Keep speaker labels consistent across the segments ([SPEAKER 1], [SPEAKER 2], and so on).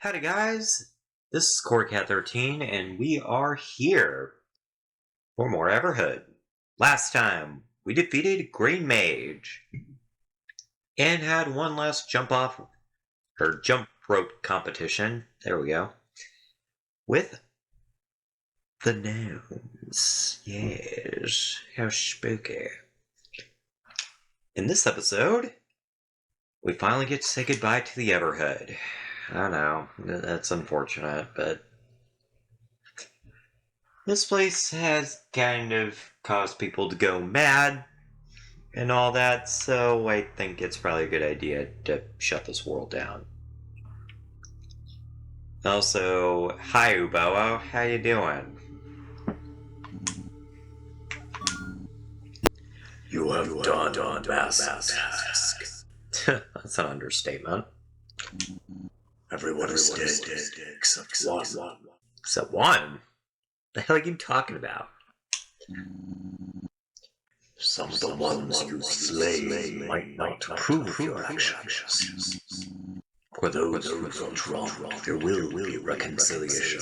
[SPEAKER 1] Howdy guys, this is CoreCat13 and we are here for more Everhood. Last time we defeated Green Mage and had one last jump rope competition, there we go, with the gnomes. Yes, how spooky. In this episode, we finally get to say goodbye to the Everhood. I know, that's unfortunate, but this place has kind of caused people to go mad and all that, so I think it's probably a good idea to shut this world down. Also, hi Uboa, how you doing?
[SPEAKER 2] You have done a massive task.
[SPEAKER 1] That's an understatement.
[SPEAKER 2] Everyone is dead except one.
[SPEAKER 1] Except one? The hell are you talking about?
[SPEAKER 2] Some of the ones you slay might not approve your actions. For those who felt wrong, there will be reconciliation.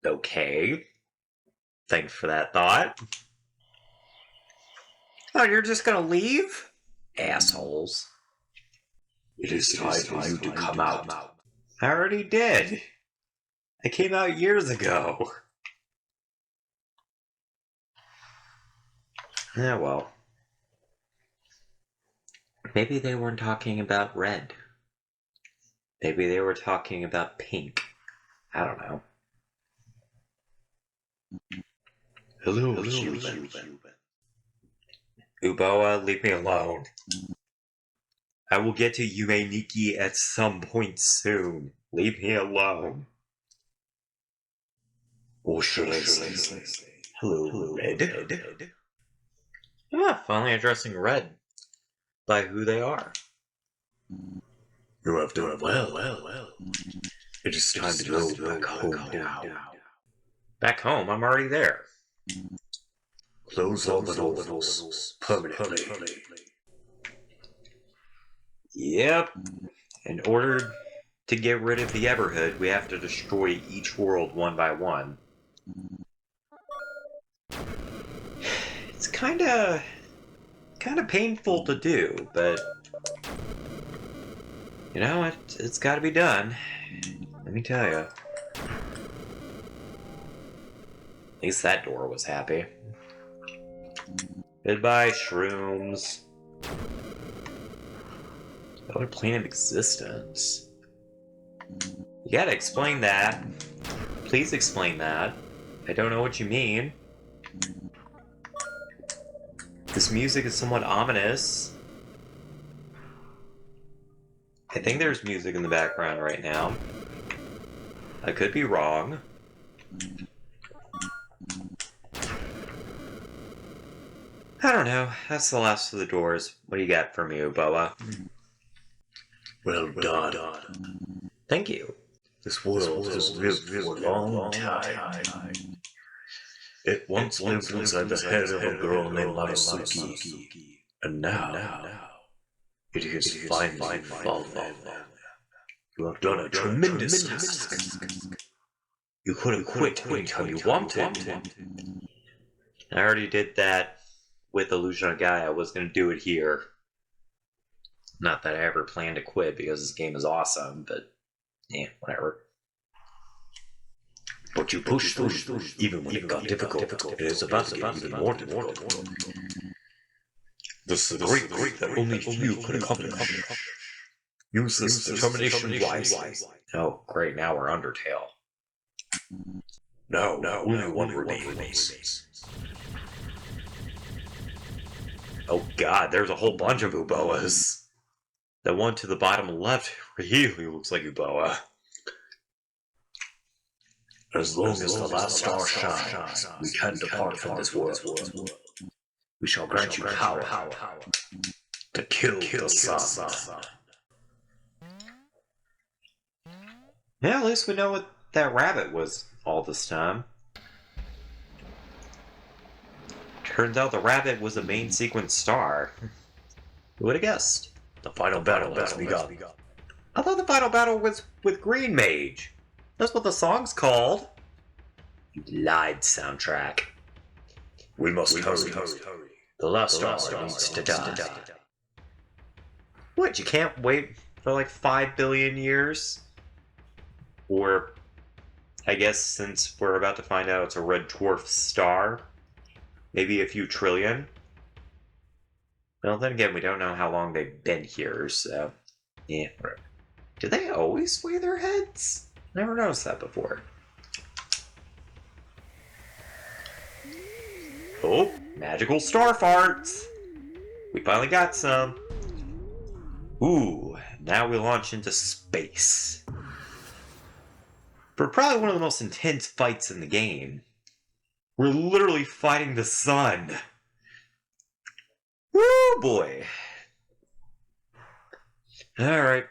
[SPEAKER 1] Okay. Thanks for that thought. Oh, you're just gonna leave? Assholes.
[SPEAKER 2] It is time for you to come out.
[SPEAKER 1] I already did. I came out years ago. Yeah, well. Maybe they weren't talking about red. Maybe they were talking about pink. I don't know.
[SPEAKER 2] Hello, human.
[SPEAKER 1] Uboa, leave me alone. I will get to Yume at some point soon. Leave me alone.
[SPEAKER 2] Or should I say, hello, Red?
[SPEAKER 1] Yeah, finally addressing Red by who they are.
[SPEAKER 2] You have done well. It is time to go back home now.
[SPEAKER 1] Back home, I'm already there.
[SPEAKER 2] Close all the doors permanently.
[SPEAKER 1] Yep. In order to get rid of the Everhood, we have to destroy each world one by one. It's kinda painful to do, but you know, it's gotta be done. Let me tell you. At least that door was happy. Goodbye, shrooms. Other plane of existence. You gotta explain that. Please explain that. I don't know what you mean. This music is somewhat ominous. I think there's music in the background right now. I could be wrong. I don't know. That's the last of the doors. What do you got for me, Uboa?
[SPEAKER 2] Well done.
[SPEAKER 1] Thank you.
[SPEAKER 2] This world has lived for a long time. It once lived inside the head of a girl named Marisuki, and now it is finally fallen. You have done a tremendous task. You could have quit anytime you wanted.
[SPEAKER 1] I already did that with Illusion of Gaia. I was going to do it here. Not that I ever planned to quit because this game is awesome, but yeah, whatever.
[SPEAKER 2] But you pushed through, even when it got difficult. It is about to get even more difficult. This is a great that only you could accomplish. Use this determination wisely.
[SPEAKER 1] Oh, great, now we're Undertale.
[SPEAKER 2] No, only one remains.
[SPEAKER 1] Oh god, there's a whole bunch of Uboas. The one to the bottom left really looks like Uboa.
[SPEAKER 2] As long as the last star shines, we can depart from this world. We shall grant you power to kill the sun.
[SPEAKER 1] Yeah, at least we know what that rabbit was all this time. Turns out the rabbit was a main sequence star. Who would have guessed?
[SPEAKER 2] The final battle has begun.
[SPEAKER 1] I thought the final battle was with Green Mage. That's what the song's called. You lied, soundtrack.
[SPEAKER 2] We must hurry. The last star needs to die.
[SPEAKER 1] What, you can't wait for like 5 billion years? Or, I guess since we're about to find out it's a red dwarf star, maybe a few trillion? Well, then again, we don't know how long they've been here, so... yeah. Do they always sway their heads? Never noticed that before. Oh, magical star farts! We finally got some. Ooh, now we launch into space. For probably one of the most intense fights in the game. We're literally fighting the sun. Woo boy. Alright.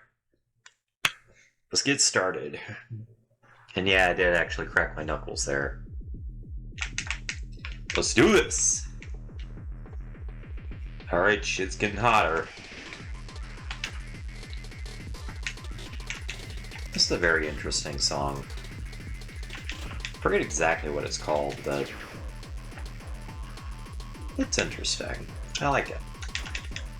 [SPEAKER 1] Let's get started. And yeah, I did actually crack my knuckles there. Let's do this! Alright, shit's getting hotter. This is a very interesting song. I forget exactly what it's called, but it's interesting. I like it.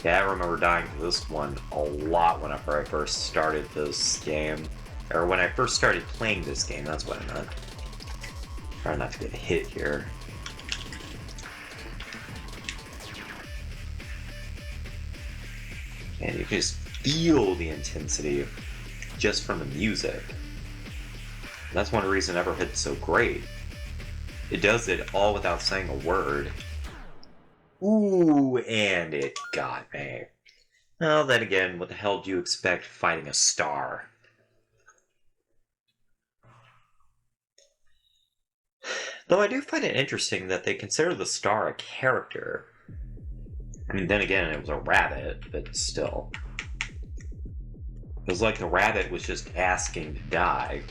[SPEAKER 1] Yeah, I remember dying to this one a lot whenever I first started this game. Or when I first started playing this game, that's what I meant. Try not to get hit here. And you can just feel the intensity just from the music. And that's one reason Everhood's so great. It does it all without saying a word. Ooh, and it got me. Well, then again, what the hell do you expect fighting a star? Though I do find it interesting that they consider the star a character. I mean, then again, it was a rabbit, but still. It was like the rabbit was just asking to die.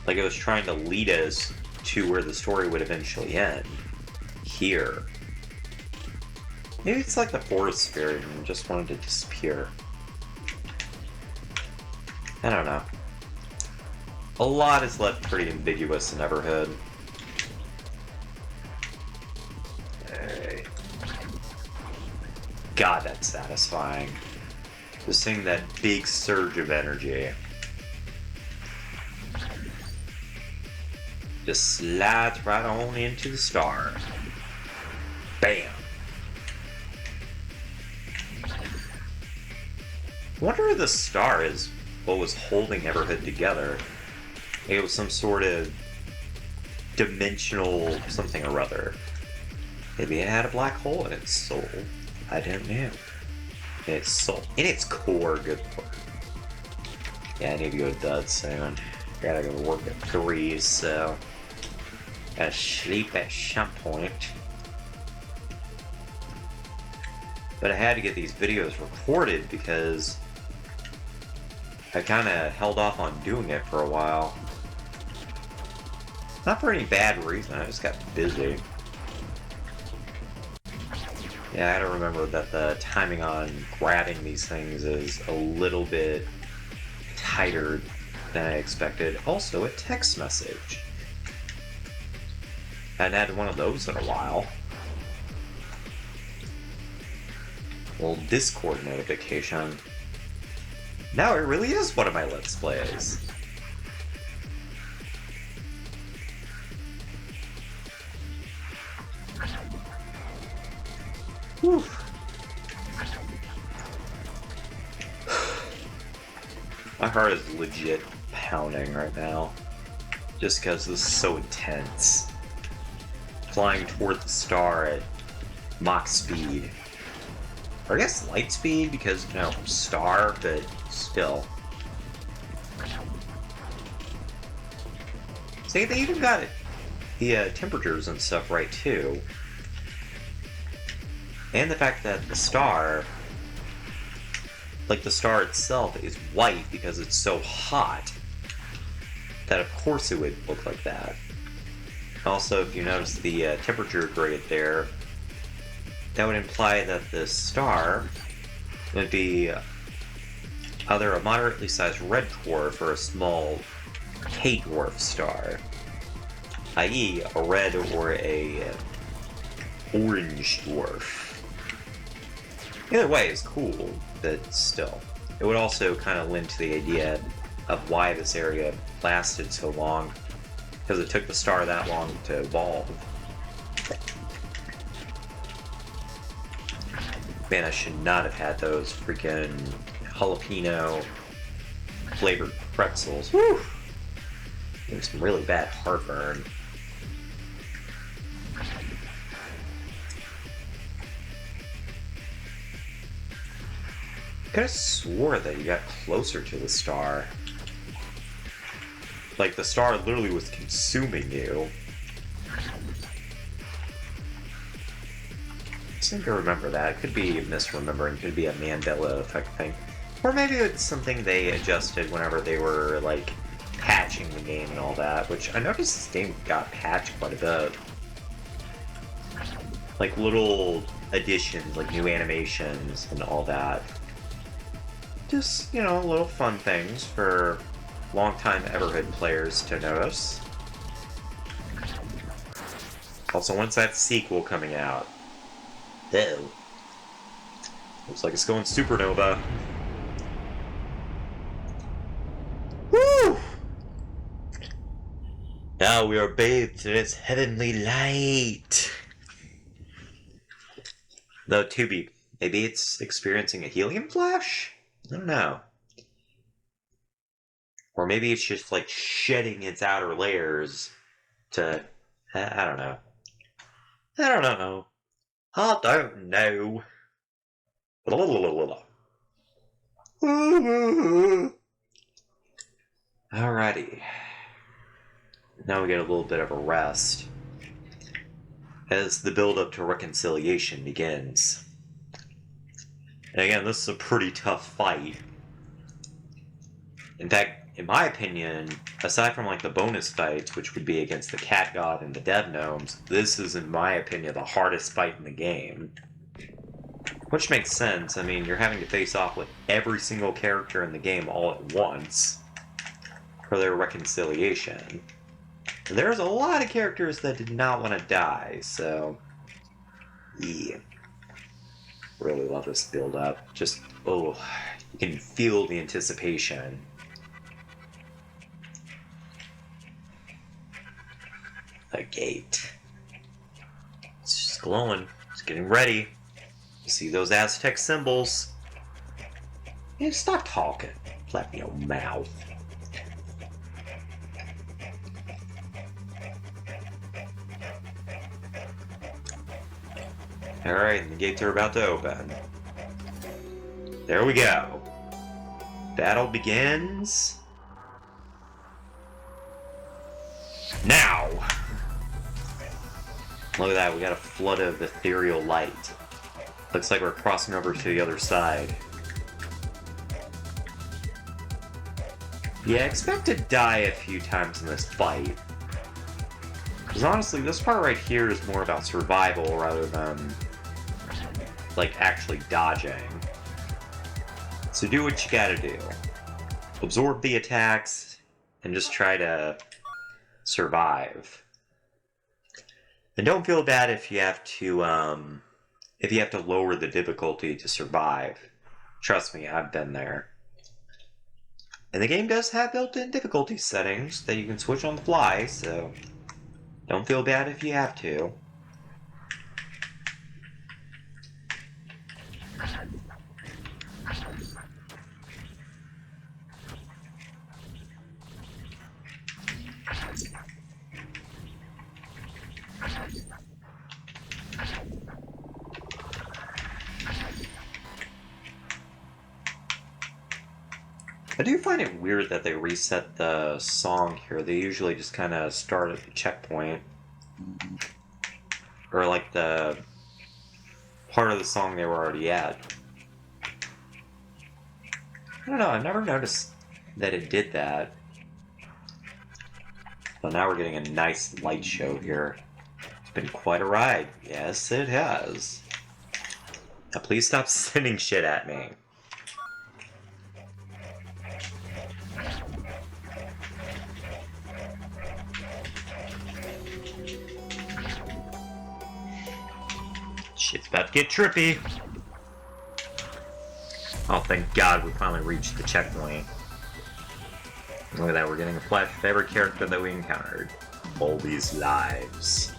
[SPEAKER 1] Like it was trying to lead us to where the story would eventually end. Here. Maybe it's like the forest spirit and just wanted to disappear. I don't know. A lot is left pretty ambiguous in Everhood. God, that's satisfying. Just seeing that big surge of energy. Just slides right on into the star. Bam! I wonder if the star is what was holding Everhood together. It was some sort of dimensional something or other. Maybe it had a black hole in its soul. I don't know. In its soul. In its core, good lord. Yeah, I need to go to bed soon. Gotta go to work at 3, so... gotta sleep at some point. But I had to get these videos recorded because I kinda held off on doing it for a while. Not for any bad reason, I just got busy. Yeah, I gotta remember that the timing on grabbing these things is a little bit tighter than I expected. Also, a text message. I hadn't had one of those in a while. A little Discord notification. Now it really is one of my Let's Plays. Whew. My heart is legit pounding right now. Just because this is so intense. Flying toward the star at Mach speed. Or I guess light speed because, you know, star, but still. See, they even got the temperatures and stuff right too. And the fact that the star, like the star itself, is white because it's so hot that of course it would look like that. Also, if you notice the temperature gradient there, that would imply that the star would be either a moderately sized red dwarf or a small K-dwarf star, i.e. a red or a orange dwarf. Either way is cool, but still. It would also kind of lend to the idea of why this area lasted so long, because it took the star that long to evolve. Man, I should not have had those freaking jalapeno flavored pretzels. Woo! Gave me some really bad heartburn. I could have swore that you got closer to the star. Like the star literally was consuming you. I seem to remember that. It could be misremembering, could be a Mandela effect thing. Or maybe it's something they adjusted whenever they were, like, patching the game and all that, which I noticed this game got patched quite a bit. Like, little additions, like new animations and all that. Just, you know, little fun things for longtime Everhood players to notice. Also, when's that sequel coming out? Ew. Looks like it's going supernova. Woo! Now we are bathed in its heavenly light. Though, maybe it's experiencing a helium flash? I don't know. Or maybe it's just like shedding its outer layers to... I don't know. I don't know. I don't know. Alrighty. Now we get a little bit of a rest as the build-up to reconciliation begins. And again, this is a pretty tough fight. In fact, in my opinion, aside from like the bonus fights, which would be against the Cat God and the Dev Gnomes, this is, in my opinion, the hardest fight in the game. Which makes sense. I mean, you're having to face off with every single character in the game all at once for their reconciliation. And there's a lot of characters that did not want to die, so... yeah. Really love this build-up. Just, oh, you can feel the anticipation. A gate. It's just glowing. It's getting ready. You see those Aztec symbols? Yeah, stop talking. Flap your mouth. Alright, the gates are about to open. There we go. Battle begins... now! Look at that, we got a flood of ethereal light. Looks like we're crossing over to the other side. Yeah, expect to die a few times in this fight. Because honestly, this part right here is more about survival rather than, like, actually dodging. So do what you gotta do. Absorb the attacks, and just try to survive. And don't feel bad if you have to lower the difficulty to survive. Trust me, I've been there. And the game does have built-in difficulty settings that you can switch on the fly, so don't feel bad if you have to. I do find it weird that they reset the song here. They usually just kind of start at the checkpoint. Or like the part of the song they were already at. I don't know, I've never noticed that it did that. But now we're getting a nice light show here. It's been quite a ride. Yes, it has. Now please stop sending shit at me. Shit's about to get trippy. Oh, thank God we finally reached the checkpoint. Look at that, we're getting a flash of every character that we encountered. All these lives.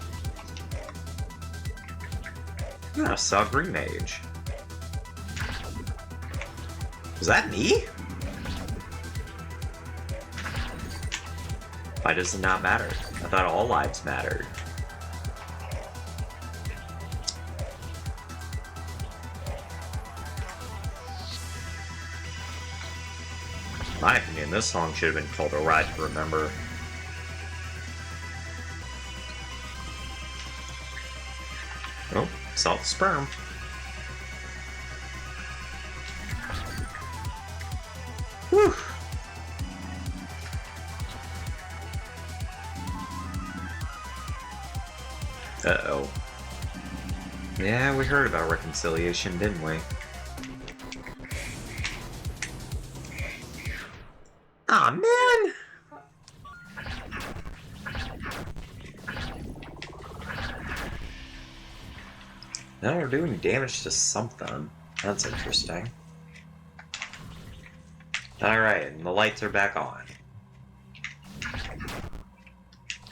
[SPEAKER 1] I saw Green Mage. Was that me? Why does it not matter? I thought all lives mattered. In my opinion, this song should have been called A Ride to Remember. Oh, saw the sperm. Whew. Uh-oh. Yeah, we heard about reconciliation, didn't we? Aw, man! Now we're doing damage to something. That's interesting. Alright, and the lights are back on.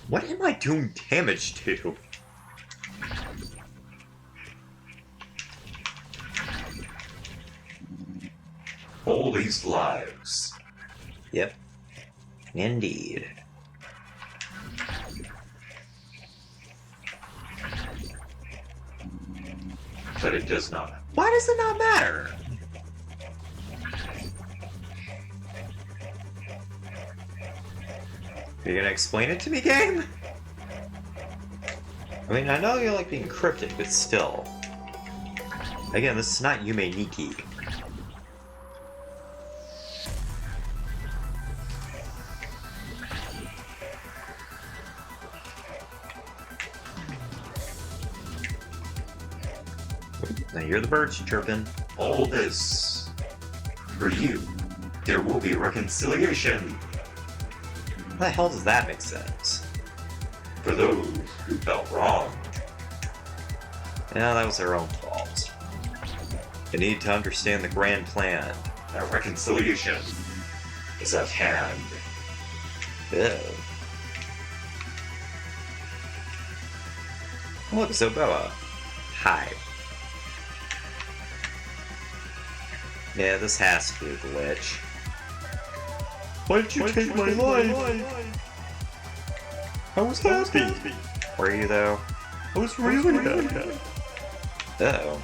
[SPEAKER 1] What am I doing damage to?
[SPEAKER 2] All these lives.
[SPEAKER 1] Yep. Indeed.
[SPEAKER 2] But it does not.
[SPEAKER 1] Why does it not matter? You're gonna explain it to me, game? I mean, I know you like being cryptic, but still. Again, this is not Yume Nikki. Now hear the birds chirping.
[SPEAKER 2] All this. For you, there will be reconciliation.
[SPEAKER 1] How the hell does that make sense?
[SPEAKER 2] For those who felt wrong.
[SPEAKER 1] Yeah, that was their own fault. You need to understand the grand plan.
[SPEAKER 2] That reconciliation is at hand.
[SPEAKER 1] Ew. Look, it's Uboa. Hi. Yeah, this has to be a glitch.
[SPEAKER 2] Why did you take my life? I was happy.
[SPEAKER 1] Were you, though?
[SPEAKER 2] I was really happy.
[SPEAKER 1] Uh-oh.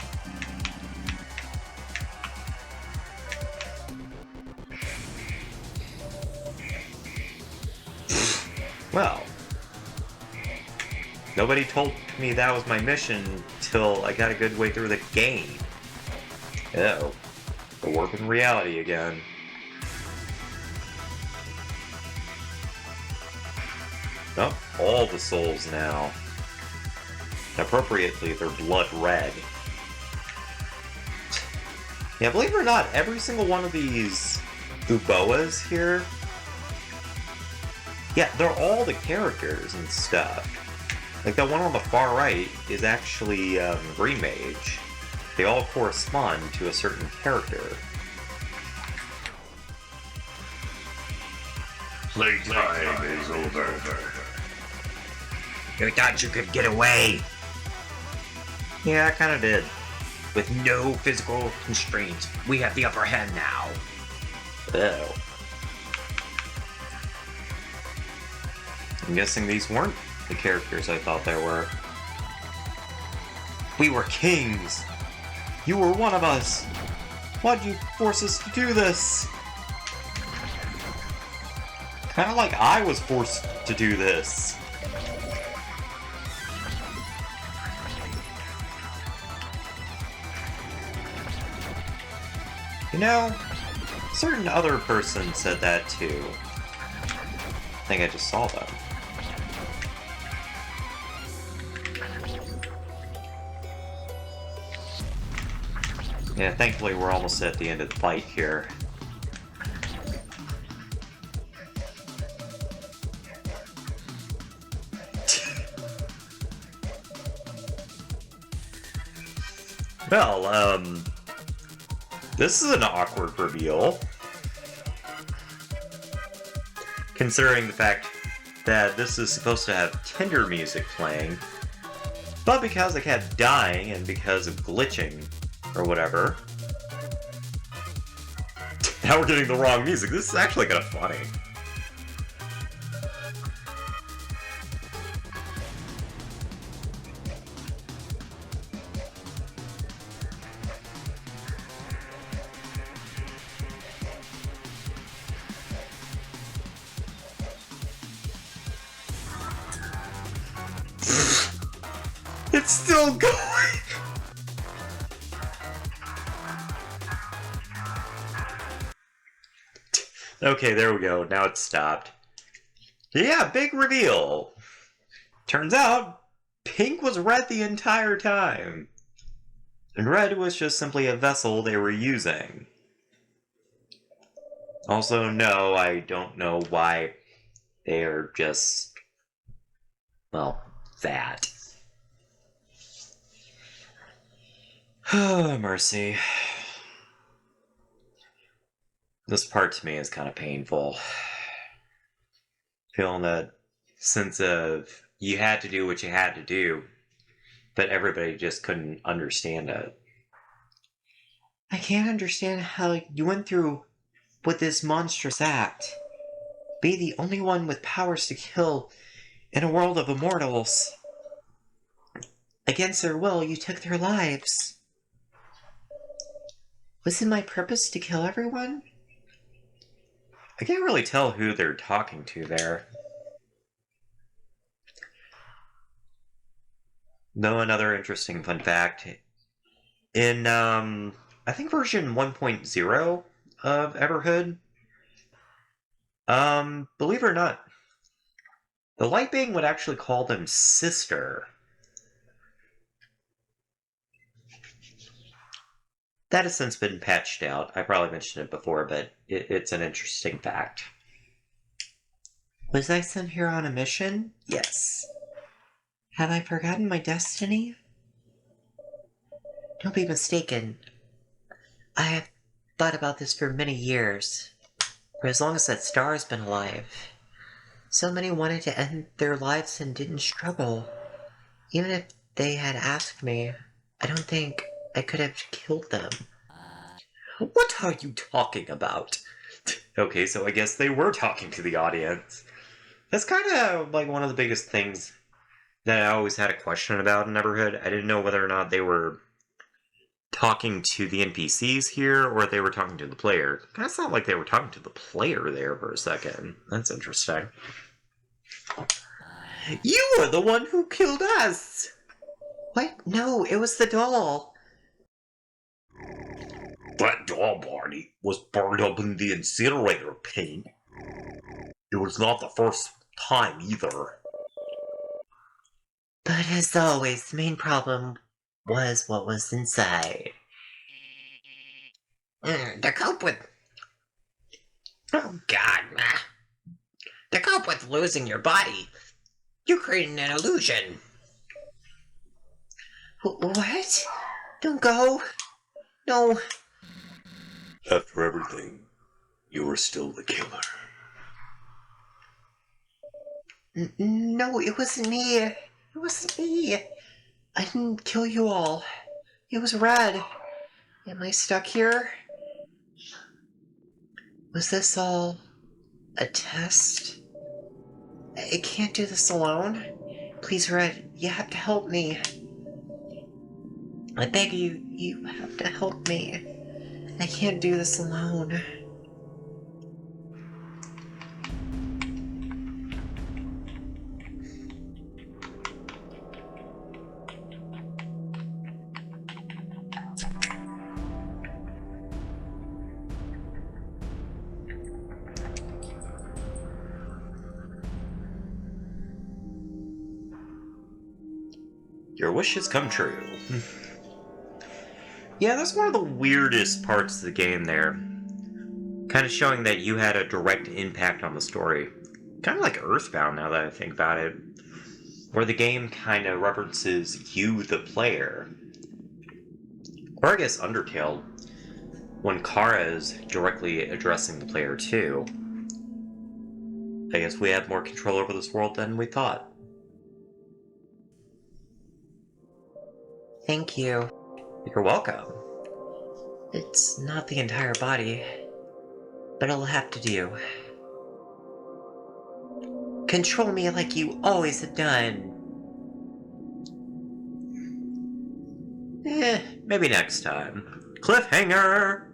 [SPEAKER 1] Well. Nobody told me that was my mission till I got a good way through the game. Uh-oh. A warp in reality again. Oh, all the souls now. Appropriately, they're blood red. Yeah, believe it or not, every single one of these Uboas here, yeah, they're all the characters and stuff. Like, the one on the far right is actually Green Mage. They all correspond to a certain character.
[SPEAKER 2] Playtime is over.
[SPEAKER 1] You thought you could get away! Yeah, I kinda did. With no physical constraints, we have the upper hand now. Oh. I'm guessing these weren't the characters I thought they were. We were kings! You were one of us! Why'd you force us to do this? Kinda like I was forced to do this. You know, a certain other person said that too. I think I just saw them. Yeah, thankfully we're almost at the end of the fight here. Well, this is an awkward reveal. Considering the fact that this is supposed to have tender music playing, but because I kept dying and because of glitching or whatever, now we're getting the wrong music. This is actually kind of funny. It's still going! Okay, there we go. Now it's stopped. Yeah, big reveal! Turns out, pink was red the entire time. And red was just simply a vessel they were using. Also, no, I don't know why they are just... well, that. Oh, mercy. This part to me is kind of painful. Feeling that sense of you had to do what you had to do, but everybody just couldn't understand it. I can't understand how you went through with this monstrous act. Be the only one with powers to kill in a world of immortals. Against their will, you took their lives. Was it my purpose to kill everyone? I can't really tell who they're talking to there. Though another interesting fun fact, in, I think version 1.0 of Everhood, believe it or not, the Light Being would actually call them sister. That has since been patched out. I probably mentioned it before, but it's an interesting fact. Was I sent here on a mission? Yes. Have I forgotten my destiny? Don't be mistaken. I have thought about this for many years. For as long as that star has been alive. So many wanted to end their lives and didn't struggle. Even if they had asked me, I don't think I could have killed them. What are you talking about? Okay, so I guess they were talking to the audience. That's kind of like one of the biggest things that I always had a question about in Everhood. I didn't know whether or not they were talking to the NPCs here or they were talking to the player. Kind of sounded like they were talking to the player there for a second. That's interesting. You were the one who killed us! What? No, it was the doll.
[SPEAKER 2] That doll body was burned up in the incinerator, Pink. It was not the first time either.
[SPEAKER 1] But as always, the main problem was what was inside. To cope with... Oh god. To cope with losing your body, you created an illusion. What? Don't go. No.
[SPEAKER 2] After everything, you were still the killer.
[SPEAKER 1] No, it wasn't me. It wasn't me. I didn't kill you all. It was Red. Am I stuck here? Was this all a test? I can't do this alone. Please, Red, you have to help me. I beg you, you have to help me. I can't do this alone. Your wishes come true. Yeah, that's one of the weirdest parts of the game there. Kind of showing that you had a direct impact on the story. Kind of like Earthbound now that I think about it. Where the game kind of references you, the player. Or I guess Undertale, when Kara is directly addressing the player too. I guess we have more control over this world than we thought. Thank you. You're welcome. It's not the entire body, but it'll have to do. Control me like you always have done. Maybe next time. Cliffhanger!